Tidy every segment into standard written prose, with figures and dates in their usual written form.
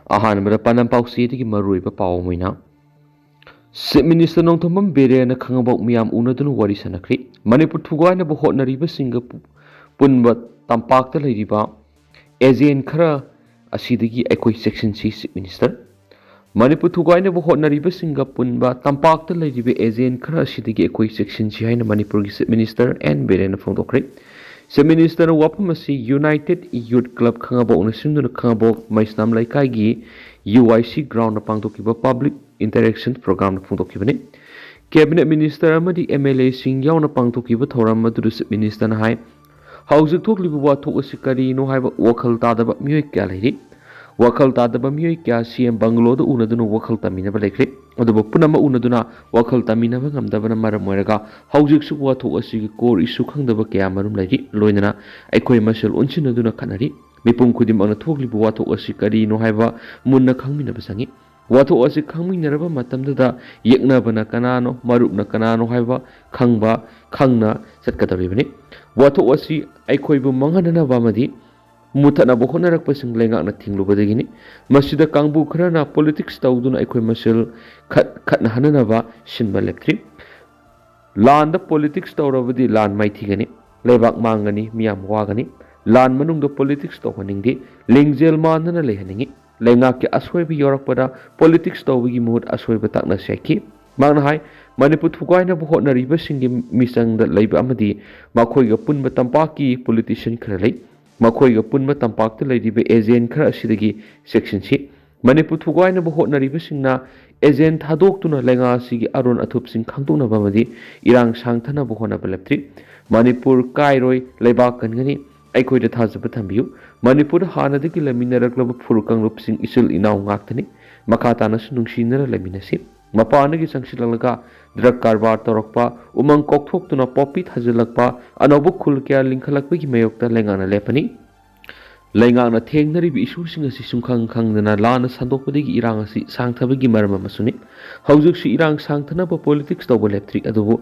अहानबदा पानम पाउसी की मरुइबा पाव Moina chief minister नोंथोमम Beren खंगबोक मियाम उनदुन वारी सनखरि मणिपुर थुगाइना बो होटनरिबा सिंगा पुनबा तंपाकता लैरिबा एजेंट खरा असिदगी अखोई सेक्शन सी चीफ मिनिस्टर मणिपुर थुगाइना बो होटनरिबा सिंगा पुनबा तंपाकता लैरिबा एजेंट खरा असिदगी अखोई सेक्शन सी हाइना मणिपुर की चीफ मिनिस्टर एन बेरेन फोंदोखरि चीफ मिनिस्टर वाफम असी यूनाइटेड यूथ क्लब खंगबोक नसिंदुन खंगबोक मैसनाम लैकाइगी UIC ग्राउंड पांगतोकिबा पब्लिक इंटरेक्शन प्रोग्राम फोंदोकिबने कैबिनेट मिनिस्टर अमदी MLA सिंग यावना पांगतोकिबा थौराम मदुदु चीफ मिनिस्टर ना हाय हौजिक थोकलिबा वाथोक असि करिनो हायबा वखल तादबा मियोय क्या लैरि वखल तादबा मियोय क्या CM बंगलोद उनदुनु वखल तमिनबा लैख्रे अदुबो पुनम उनदुना वखल तमिनबा ngамदबना मरम मोरगा हौजिक सु वाथोक असि कोर इशू खंगदबा क्या मरुम लैरि लोइनना अखोय मसल उनसिनदुना खनरि मिपुम खुदिमना थोकलिबा वाथोक असि करिनो हायबा मुन्ना खंगमिनबा संगी वाथोक असि खंगमिनरबा मतमददा येकनाबना कनानो मरुपना कनानो हायबा खंगबा खंगना चटकदरिबने वाथोक असि अखोयबु मंगननबा मदि मुथनबो होनरकपसिंग लेंगाकना थिंगलुबदगिनि मसिदा कांगबु खरना पॉलिटिक्स तौदुना अखोय मसल खतना हननबा सिनबा लेख्रि लान पॉलिटिक्स तौरबदि लान माइथिगनि लेबाक मांगनि मियाम वागनि लान मनुंग पॉलिटिक्स तौहनिंगदि लिंगजेल मानना लेहनिंगि लेंगाक के असोयबि योरकपदा पॉलिटिक्स तौबगी मुहूर्त असोयबा ताकना सेखि मांगना हाय मणिपुर थुगाइना बो होटनरिबा सिंगी मिसंग द लैबा अमदि मखोयगा पुनबा तंपाकी पॉलिटिशियन खरा लै मखोयगा पुनबा तंपाकता लैरिबा एजेंट खरा असिदगी सेक्शन सी मणिपुर थुगाइना बो होटनरिबा सिंगना एजेंट थादोक्तुना लेंगा सिगी अरुण अथुपसिंग खंगतुनबा मदि इरांग सांगथना बो होनबा लेप्त्रि मणिपुर कायरोय लेबाक कनगनि अखोयदा थाजब थंबियु मणिपुर हानदगी लमिनरकलब फुरकंगलुपसिंग इसिल इनाव ngakthani मखातानस नुंगसिनरा लमिनसि मपानगी संगसिललगा ड्रग कारबार तौरकपा उमंग कोकथोक्तुना पॉपी थाजलकपा अनौब खुल क्या लिंखलकपगी मयोक्ता लेंगाना लेपनी लेंगाना थेंगनरिबि इशूसिंग असि सुंखंग खंगदना लाना संदोकपदगी इरांग असि सांगथबगी मरम अमसुनि हौजुकसि इरांग सांगथनबा पॉलिटिक्स तौब लेप्त्रि अदुबु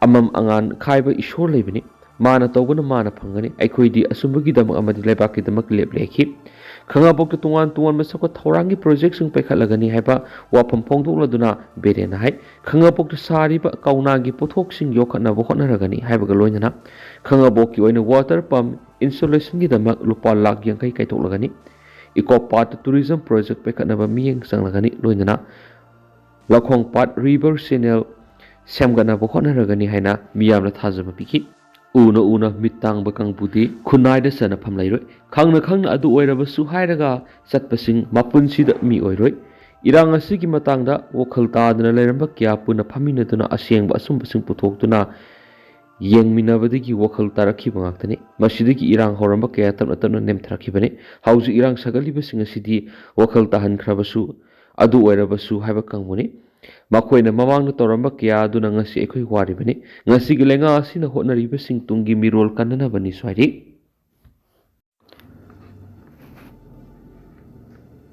अमम अंगान खाइबा इशोर लेबनि माना तौबना माना फंगनी अखोइदी असुंबगी दमक अमदि लेबाकी दमक लेप लेखि खंगाबोक तुंगान तुंगान मसक थौरांगी प्रोजेक्ट सिंग पैखलगनी हाइबा वाफम फोंदोक्लदुना बेरेन हाय खंगाबोक सारिबा कौनागी पोथोक सिंग योखनबो होनरगनी हाइबगा लोइनना खंगाबोक की ओइना वाटर पंप इंस्टॉलेशन की दमक रुपा लाख यांkai काइतोक्लगनी इको पार्ट टूरिज्म प्रोजेक्ट पैखनबा मियंग संगलगनी लोइनना लखोंग पार्ट रिवर चैनल सेमगनबो होनरगनी हाइना मियामना थाजब पिखि उना उना मितांग बकंगबुदी खुनाइदा सनफम लैरोय खंगना खंगना अदु ओइरबसु हाइरगा चटपसिंग मपुनसिदा मी ओइरोय इरांग असिगी मतंगदा वखल तादना लैरंबा क्या पुना फमिनदुना असेंग असुंबसिंग पुथोक्तुना येंगमिनबदगी वखल तारखिबा ngakthani मसिदगी इरांग हौरंबा क्या तमना तमना नेमथरखिबने हाउजि इरांग सगलिबसिंग असिदी वखल ताहनख्रबसु अदु ओइरबसु हाइबा कंगबुनी मखोइना ममांग तौरंबा क्या दुना ngasi एखोइ वारिबने ngasi gi lenga asina hotnariba sing tungi mirol kanana bani swari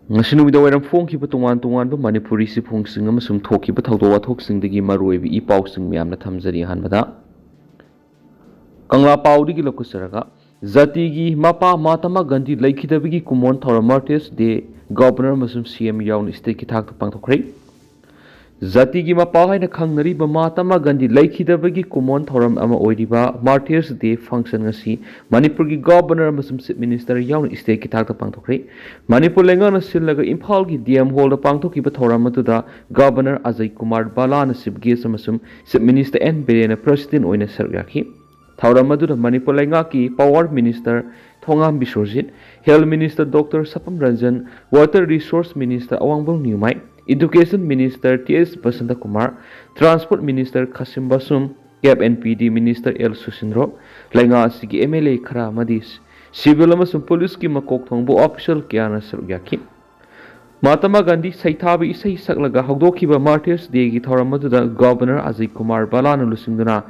ngasi numida wairam phongki ba tungan tungan ba manipuri si phongsing amasum thoki ba thawdo wathok sing digi maroi bi i paw sing myamna thamjari hanbada kangla paudi gi lokusaraga jati gi mapa Mahatma Gandhi laikhidabigi kumon thoramartes de governor masum CM yaun state ki thak pangthokhrei जाति की मपाहाइना खंगनरिबा महात्मा गांधी लैखिदबगी कुमोन थौरम अमा ओइरिबा martyrs day function ngasi Manipur की governor मसम chief minister याउन state की थाकता पांगथोख्रे मणिपुर लेंगाना सिललगा इम्फाल की DM हॉल दा पांगथोखिबा थौरम मतुदा गवर्नर अजय कुमार बालाना चीफ गेस्ट मसम chief minister N Biren president ओइना सरगाखि थौरम मतुदा मणिपुर लेंगा की power minister Thongam Biswajit health minister doctor Sapam Ranjan water resource minister Awangbow Newmai Education Minister T.S. Basanta Kumar, Transport Minister Kasim Basum, Cap NPD Minister L. Susindro, Lenga Sigi MLA Khara Madis, Civil Amasum Police ki makok thongbo official kiana sargyaki. Mahatma Gandhi Saithabi Isai Saklaga Hogdokiba Martyrs Day gi Thoramadu Governor Ajay Kumar Balana Lusinduna,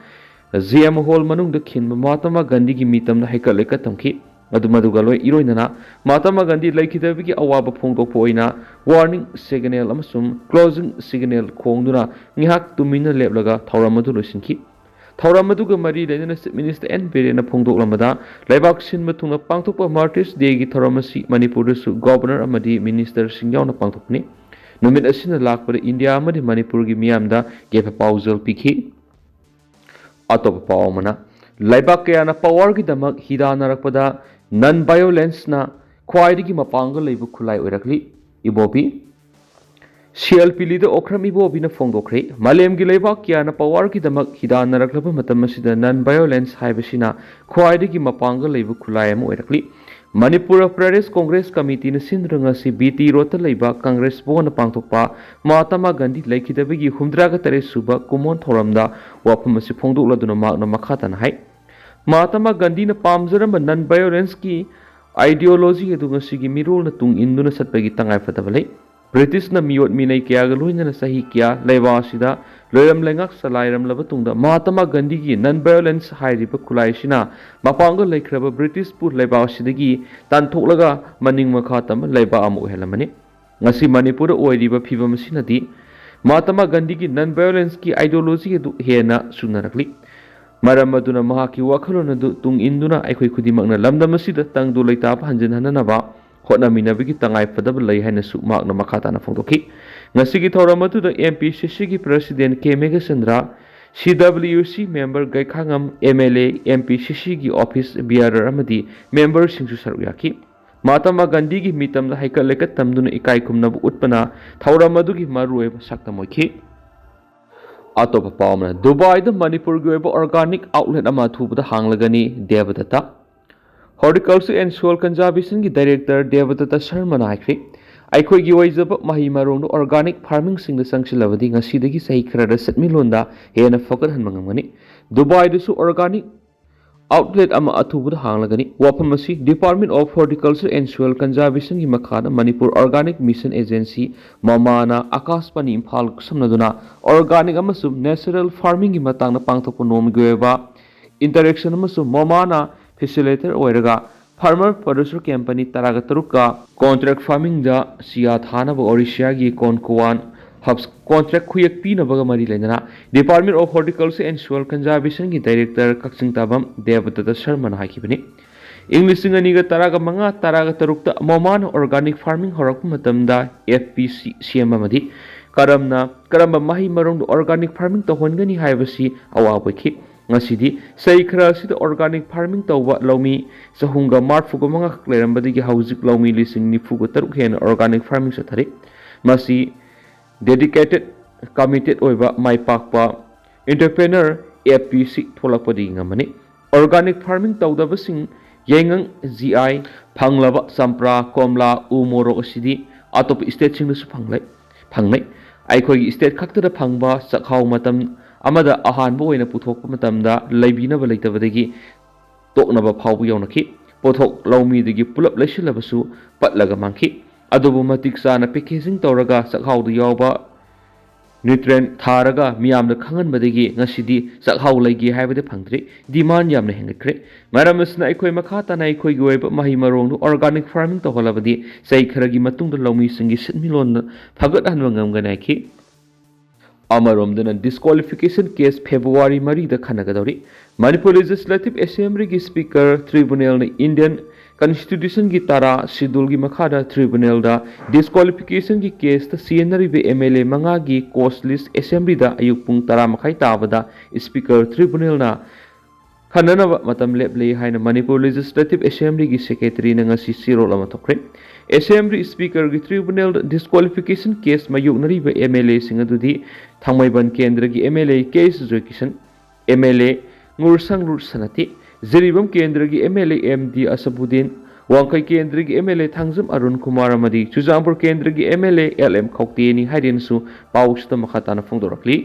ZM Hall Manung the Kin Mahatma Gandhi gi mitam na haikaleka tamki. Madugaloi iroinana Mahatma Gandhi laikhidabigi awaba phongdokpoina warning signal amasum closing signal khongduna ngihak tumina leplaga thauramadu losinki ꯊꯧꯔꯝ ꯑꯗꯨꯒ ꯃꯔꯤ ꯂꯩꯅꯅ chief minister N ꯕꯤꯔꯦꯟꯅ ꯐꯣꯡꯗꯣꯛꯂꯝꯕꯗ ꯂꯩꯕꯥꯛ ꯁꯤꯟꯕ ꯊꯨꯡꯅ ꯄꯥꯡꯊꯣꯛꯄ ꯃꯥꯔꯇꯤꯔꯁ ꯗꯦꯒꯤ ꯊꯧꯔꯝ ꯑꯁꯤ ꯃꯅꯤꯄꯨꯔꯗꯁꯨ ꯒꯕꯔꯅꯔ ꯑꯃꯗꯤ ꯃꯤꯅꯤꯁꯇꯔꯁꯤꯡ ꯌꯥꯎꯅ ꯄꯥꯡꯊꯣꯛꯄꯅꯤ ꯅꯨꯃꯤꯠ ꯑꯁꯤꯅ ꯂꯥꯛꯄꯗ ꯏꯟꯗꯤꯌꯥ ꯑꯃꯗꯤ ꯃꯅꯤꯄꯨꯔꯒꯤ ꯃꯤꯌꯥꯝꯗ ꯌꯥꯏꯐ ꯄꯥꯎꯖꯦꯜ ꯄꯤꯈꯤ ꯑꯇꯣꯞꯄ ꯄꯥꯎ ꯑꯃꯅ ꯂꯩꯕꯥꯛ ꯀꯌꯥꯅ ꯄꯥꯋꯔꯒꯤꯗꯃꯛ ꯍꯤꯗꯥꯟꯅꯔꯛꯄꯗ ꯅꯟ ꯚꯥꯏꯑꯣꯂꯦꯟꯁꯅ ꯈ꯭ꯋꯥꯏꯗꯒꯤ ꯃꯄꯥꯡꯒꯜ ꯂꯩꯕ ꯈꯨꯠꯂꯥꯏ ꯑꯣꯏꯔꯛꯂꯤ ꯏꯕꯣꯕꯤ ꯁꯤꯑꯦꯜꯄꯤ ꯂꯤꯗꯔ ꯑꯣꯈ꯭ꯔꯝ ꯏꯕꯣꯕꯤꯅ ꯐꯣꯡꯗꯣꯛꯈ꯭ꯔꯦ ꯃꯥꯂꯦꯝꯒꯤ ꯂꯩꯕꯥꯛ ꯀꯌꯥꯅ ꯄꯥꯋꯔꯒꯤꯗꯃꯛ ꯍꯤꯗꯥꯟꯅꯔꯛꯂꯕ ꯃꯇꯝ ꯑꯁꯤꯗ ꯅꯟ ꯚꯥꯏꯑꯣꯂꯦꯟꯁ ꯍꯥꯏꯕꯁꯤꯅ ꯈ꯭ꯋꯥꯏꯗꯒꯤ ꯃꯄꯥꯡꯒꯜ ꯂꯩꯕ ꯈꯨꯠꯂꯥꯏ ꯑꯃ ꯑꯣꯏꯔꯛꯂꯤ ꯃꯅꯤꯄꯨꯔ ꯄ꯭ꯔꯗꯦꯁ ꯀꯣꯡꯒ꯭ꯔꯦꯁ ꯀꯃꯤꯇꯤꯅ ꯁꯤꯟꯗꯨꯅ ꯉꯁꯤ ꯕꯤꯇꯤ ꯔꯣꯗꯇ ꯂꯩꯕ ꯀꯪꯒ꯭ꯔꯦꯁ ꯚꯋꯟꯗ ꯄꯥꯡꯊꯣꯛꯄ ꯃꯍꯥꯇꯃꯥ ꯒꯥꯟꯙꯤ ꯂꯩꯈꯤꯗꯕꯒꯤ 68 ꯁꯨꯕ ꯀꯨꯝꯑꯣꯟ ꯊꯧꯔꯝꯗ ꯋꯥꯐꯝ ꯑꯁꯤ ꯐꯣꯡꯗꯣꯛꯂꯗꯨꯅ ꯃꯍꯥꯛꯅ ꯃꯈꯥ ꯇꯥꯅ ꯍꯥꯏ ꯃꯍꯥꯇꯃꯥ ꯒꯥꯟꯙꯤꯅ ꯄꯥꯝꯖꯔꯝꯕ ꯅꯟ ꯚꯥꯏꯑꯣꯂꯦꯟꯁꯀꯤ ꯑꯥꯏꯗꯤꯑꯣꯂꯣꯖꯤ ꯑꯗꯨ ꯉꯁꯤꯒꯤ ꯃꯤꯔꯣꯜꯅ ꯇꯨꯡ ꯏꯟꯗꯨꯅ ꯆꯠꯄꯒꯤ ꯇꯉꯥꯏꯐꯗꯕ ꯂꯩ ꯕ꯭ꯔꯤꯇꯤꯁꯅ ꯃꯤꯑꯣꯠ ꯃꯤꯅꯩ ꯀꯌꯥꯒ ꯂꯣꯏꯅꯅ ꯆꯍꯤ ꯀꯌꯥ ꯂꯩꯕꯥꯛ ꯑꯁꯤꯗ ꯂꯣꯏꯔꯝ ꯂꯩꯉꯥꯛ ꯆꯂꯥꯏꯔꯝꯂꯕ ꯇꯨꯡꯗ ꯃꯍꯥꯇꯃꯥ ꯒꯥꯟꯙꯤꯒꯤ ꯅꯟ ꯚꯥꯏꯑꯣꯂꯦꯟꯁ ꯍꯥꯏꯔꯤꯕ ꯈꯨꯠꯂꯥꯏ ꯑꯁꯤꯅ ꯃꯄꯥꯡꯒꯜ ꯂꯩꯈ꯭ꯔꯕ ꯕ꯭ꯔꯤꯇꯤꯁꯄꯨ ꯂꯩꯕꯥꯛ ꯑꯁꯤꯗꯒꯤ ꯇꯥꯟꯊꯣꯛꯂꯒ ꯃꯅꯤꯡ ꯃꯈꯥ ꯇꯝꯕ ꯂꯩꯕꯥꯛ ꯑꯃ ꯑꯣꯏꯍꯜꯂꯝꯕꯅꯤ ꯉꯁꯤ ꯃꯅꯤꯄꯨꯔꯗ ꯑꯣꯏꯔꯤꯕ ꯐꯤꯕꯝ ꯑꯁꯤꯅꯗꯤ ꯃꯍꯥꯇꯃꯥ ꯒꯥꯟꯙꯤꯒꯤ ꯅꯟ ꯚꯥꯏꯑꯣꯂꯦꯟꯁꯀꯤ ꯑꯥꯏꯗꯤꯑꯣꯂꯣꯖꯤ ꯑꯗꯨ ꯍꯦꯟꯅ ꯆꯨꯅꯔꯛꯂꯤ ꯃꯔꯝ ꯑꯗꯨꯅ ꯃꯍꯥꯛꯀꯤ ꯋꯥꯈꯜꯂꯣꯟ ꯑꯗꯨ ꯇꯨꯡ ꯏꯟꯗꯨꯅ ꯑꯩꯈꯣꯏ ꯈꯨꯗꯤꯡꯃꯛꯅ ꯂꯝꯗꯝ ꯑꯁꯤꯗ ꯇꯪꯗꯨ ꯂꯩꯇꯥꯕ ꯍꯟꯖꯤꯟꯍꯟꯅꯅꯕ ꯍꯣꯠꯅꯃꯤꯟꯅꯕꯒꯤ ꯇꯉꯥꯏꯐꯗꯕ ꯂꯩ ꯍꯥꯏꯅꯁꯨ ꯃꯍꯥꯛꯅ ꯃꯈꯥ ꯇꯥꯅ ꯐꯣꯡꯗꯣꯛꯈꯤ ꯉꯁꯤꯒꯤ ꯊꯧꯔꯝ ꯑꯗꯨꯗ MPCCꯒꯤ president K Meghachandra CWC member Gaikhangam MLA MPCCꯒꯤ ꯑꯣꯐꯤꯁ ꯕꯤꯌꯔꯔ ꯑꯃꯗꯤ ꯃꯦꯝꯕꯔꯁꯤꯡꯁꯨ ꯁꯔꯨꯛ ꯌꯥꯈꯤ ꯃꯍꯥꯇꯃꯥ ꯒꯥꯟꯙꯤꯒꯤ ꯃꯤꯇꯝꯗ ꯍꯩꯀꯠ ꯂꯩꯀꯠ ꯇꯝꯗꯨꯅ ꯏꯀꯥꯏ ꯈꯨꯝꯅꯕ ꯎꯠꯄꯅ ꯊꯧꯔꯝ ꯑꯗꯨꯒꯤ ꯃꯔꯨꯑꯣꯏꯕ ꯁꯛꯇꯝ ꯑꯣꯏꯈꯤ ꯑꯇꯣꯞꯄ ꯄꯥꯎ ꯑꯃꯅ ꯗꯨꯕꯥꯏꯗ ꯃꯅꯤꯄꯨꯔꯒꯤ ꯑꯣꯏꯕ ꯑꯣꯔꯒꯥꯅꯤꯛ ꯑꯥꯎꯠꯂꯦꯠ ꯑꯃ ꯑꯊꯨꯕꯗ ꯍꯥꯡꯂꯒꯅꯤ ꯗꯦꯕꯗꯠꯇ ꯍꯣꯔꯇꯤꯀꯜꯆꯔ ꯑꯦꯟड ꯁꯣꯏꯜ ꯀꯟꯖꯥꯔꯕꯦꯁꯟꯒꯤ ꯗꯥꯏꯔꯦꯛꯇꯔ ꯗꯦꯕꯗꯠꯇ ꯁꯔꯃꯅ ꯍꯥꯏꯈ꯭ꯔꯦ ꯑꯩꯈꯣꯏꯒꯤ ꯑꯣꯏꯖꯕ ꯃꯍꯩ ꯃꯔꯣꯡꯗ ꯑꯣꯔꯒꯥꯅꯤꯛ ꯐꯥꯔꯃꯤꯡꯁꯤꯡꯗ ꯆꯪꯁꯤꯜꯂꯕꯗꯤ ꯉꯁꯤꯗꯒꯤ ꯆꯍꯤ ꯈꯔꯗ ꯁꯦꯟꯃꯤꯠꯂꯣꯟꯗ ꯍꯦꯟꯅ ꯐꯒꯠꯍꯟꯕ ꯉꯝꯒꯅꯤ ꯗꯨꯕꯥꯏꯗꯁꯨ ꯑꯣꯔꯒꯥꯅꯤꯛ आउटलेट अथुबद हांगलगनी वाफम department of horticulture and soil conservation की मखादा मणिपुर ऑर्गेनिक मिशन एजेंसी ममाना आकाशवाणी इम्फाल समनदुना ऑर्गेनिक नेचुरल फार्मिंग की मतंग पांगथोप नोमगी ओइबा इंटरेक्शन ममाना फैसिलिटेटर ओइरगा फार्मर प्रोड्यूसर कंपनी तरागा तरुका कॉन्ट्रैक्ट फार्मिंग दा सिया थानब ओडिशा की कोनकुवान हब्स कॉन्ट्रैक्ट खुयक पीनबग मरी लेना department of horticulture and soil conservation की डायरेक्टर कक्सिंग ताबम देवदत्त शर्मा हाकिबनी इंग्लिश अनिग तरागा मंगा तरागा तरुक मोमान ऑर्गेनिक फार्मिंग होरक मतमदा FPC सेममदी करम मही मरोंग ऑर्गेनिक फार्मिंग तोहनगनी हाइबसी अवाबखी ngasi sei khara sid organic farming tawba lomi sahunga marfuga manga klerambadi haujik lomi lising ni fuga taruk hen organic farming sathari masi dedicated committed oiba mai pakpa entrepreneur FPC tholakpadi ngamani organic farming tawdabasing yengang GI phanglaba sampra komla umoro asidi atop state sing su phangnai aikhoi state khakta phangba chakhau matam amada ahanba oina puthokpa matamda leibinaba leitabadagi toknaba phawbu yawnaki pothok laumi dagi pulap leisilabasu patlaga mangki adubu matik sana packaging tawraga chakhaudu yawba nutrient tharaga miyamda khanganbadagi ngasidi chakhau leigi haibade phangdri demand yamna hengakre maramasna aikoi makha tana aikoi gi oiba mahi marongdu organic farming tawhalabadi sei kharagi matungda laumi singi sitmilon phagat hanwa ngamganaki अमरोमदन disqualification case February मरी खनगदौरी Manipur legislative assembly की speaker tribunal ने Indian constitution की तारा schedule की मखादा tribunal दा डिस्क्वालिफिकेशन की केस सीनरीब MLA मंगा की कोस्ट लिस्ट असेंबली दा अयुक पुंग तारा मखाई ताबदा स्पीकर ट्रिब्यूनल ना खननब मतम लेपले हाइन मणिपुर लेजिस्लेटिव असेंबली की सेक्रेटरी ने ngasi सिरोल अमा थोखरे असेंबली स्पीकर की ट्रिब्यूनल डिस्क्वालिफिकेशन केस मयुकनरीब MLA सिंग अदुदी थांगमैबन केंद्र की MLA केस जोकिशन MLA ngursang lut sanati Jiribam केंद्र की MLA MD असबुद्दीन वांखै केंद्र की MLA थांगजम अरुण कुमार अमदी चुजांपुर केंद्र की MLA LM खौते नि हाइदेनसु पाउसत मखाताना फोंदोरखली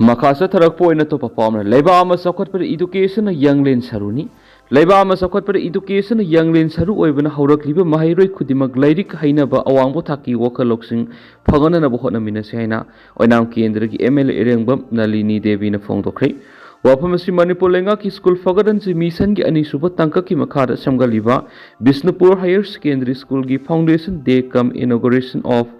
मखासा थरकपोइना तो पपामना लेबा अमा सखतपर एजुकेशन यंगलेन सरुनी लेबा अमा सखतपर एजुकेशन यंगलेन सरु ओइबना हौरकलिबा माहिरोइ खुदिमक लैरिक हैनबा अवांगबो थाकी वखलोक्सिंग फगननबो होनमिनसे हैना ओइनाम केंद्र की MLA एरेंगबम नलिनी देवी ने फोंदोखै वाफमसी मणिपुर लेंगा की स्कूल फगदन से मिशन की अनिसुब तंक की मखाद समगलिबा बिष्णुपुर हायर सेकेंडरी स्कूल की foundation day come inauguration of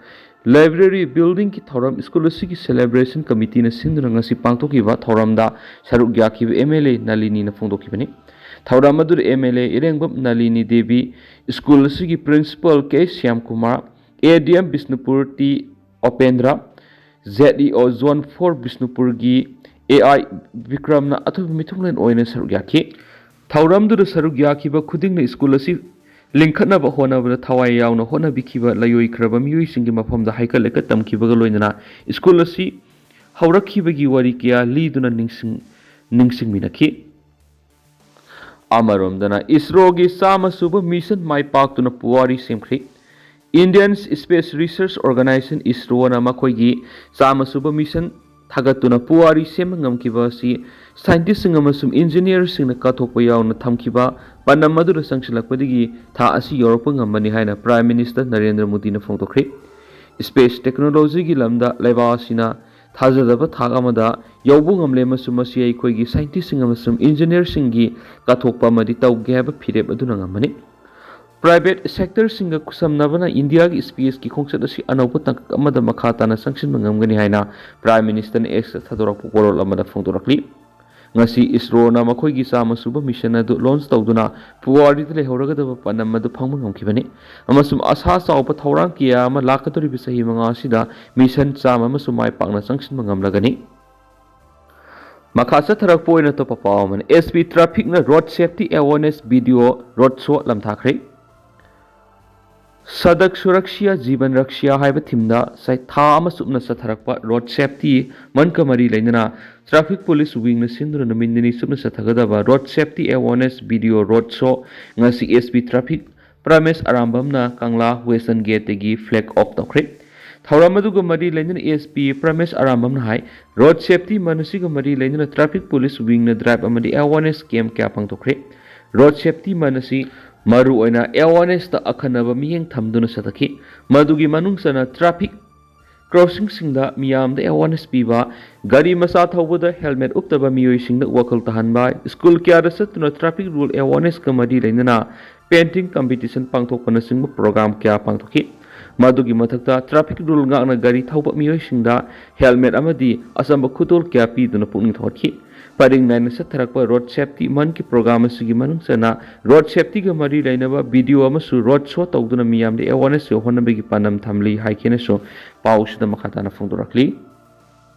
Library building ki thoram school asigi celebration committee na sindra ngasi pangthokiba thoramda saruk yakhiba MLA Nalini na phongdokibani. Thoram adur MLA Irengbam Nalini Devi school asigi principal K Syam Kumar ADM Bisnupur T Opendra ZEO Zone 4 Bisnupur gi AI Vikram na athu mithunglen oina saruk yakhi. Thoram dur saruk yakhiba khuding na school asigi लिंखनब होनब थवाई यावना होनबिखिब लयोई खरब मियोई सिंगी मफमदा हाइकल lake तमखिबग लोइना school असि हौरखिबगी worry किया लीदुना निंगसिंग मिनखि अमरोमदना इसरो गी सामसुब mission माइ पाक्तुना पुवारी सेमख्रि Indian space research organisation ISRO ना मखोइगी सामसुब मिशन थागतुना पुवारी सेमंगमखिबसी साइंटिस्ट सिंगमसुम इंजीनियर सिंगना काथोप यावना थमखिबा पन्नम मधुर संगसिलकपदिगी था असि योरप ngambani haina prime minister Narendra Modi ना फोंदोखरि स्पेस टेक्नोलॉजी की लमदा लेबासिना थाजदब थागमदा यौबु ngamle masum asi aikoigi scientist सिंगमसुम इंजीनियर सिंगी काथोपा मदि तौगे हब फिरेब अदुना ngambani प्राइवेट सेक्टर सिंगा कुसमनबना इंडिया की स्पेस की खोंगसद असि अनौब तंक अमदा मखाताना संगसिन ngambani haina प्राइम मिनिस्टर ने x थादोरक पोरोल अमदा फोंदोरकली ngasi ISRO na makhoi gi sama suba mission adu launch tawduna puwari de lehoraga da panam adu phangma ngamkhibani amasum asa chawpa thorang kiya ama lakatori bisahi manga sida mission chama amasum mai pakna sangsin mangamlagani makhasa tharak poina to papaman SP traffic na road safety awareness video road show lamthakhrei सड़क सुरक्षा जीवन रक्षा है थीमदा था सथरप road safety मन का मरी लेना traffic police wing सिंधुन नमिनी सुबह सथगदब road safety awareness video road show SP traffic Pramesh अरामबमना Kangla western gate flag off तौरे थौरम मरी लेना एसपी प्रमेश अरामबमना है रोड सेफ्टी मनसी मरी लेना traffic police wing drive awareness camp क्या पांगथोखरे रोड सेफ्टी मनसी मरु ओइना अवेयरनेस ता अखनब मियेंग थमदुना सतखि मदुगी मनुंगसना ट्रैफिक क्रॉसिंग सिंगदा मियाम द अवेयरनेस पीबा गाड़ी मसा थौबदा हेलमेट उक्तबा मियोई सिंगदा वखल तहनबा स्कूल क्या सतुना ट्रैफिक रूल अवेयरनेस कमदी लेना पेंटिंग कंपटीशन पांगथोकना सिंग प्रोग्राम क्या पांगथोखि मदुगी मथकता ट्रैफिक रूल गाना गाड़ी थौबा मियोई सिंगदा हेलमेट अमदी असंब खुतोल क्या पीदुना पुनिंग थोखि परिंग नाइन सथरक रोड सेफ्टी मन की प्रोग्राम सना रोड सेफ्टी के मरी लेना वीडियो रोड शो तौदना मियाम अवेयरनेस होनबगी पानम थमली हाइकेनसो पाउसद मखाताना फोंदोरकली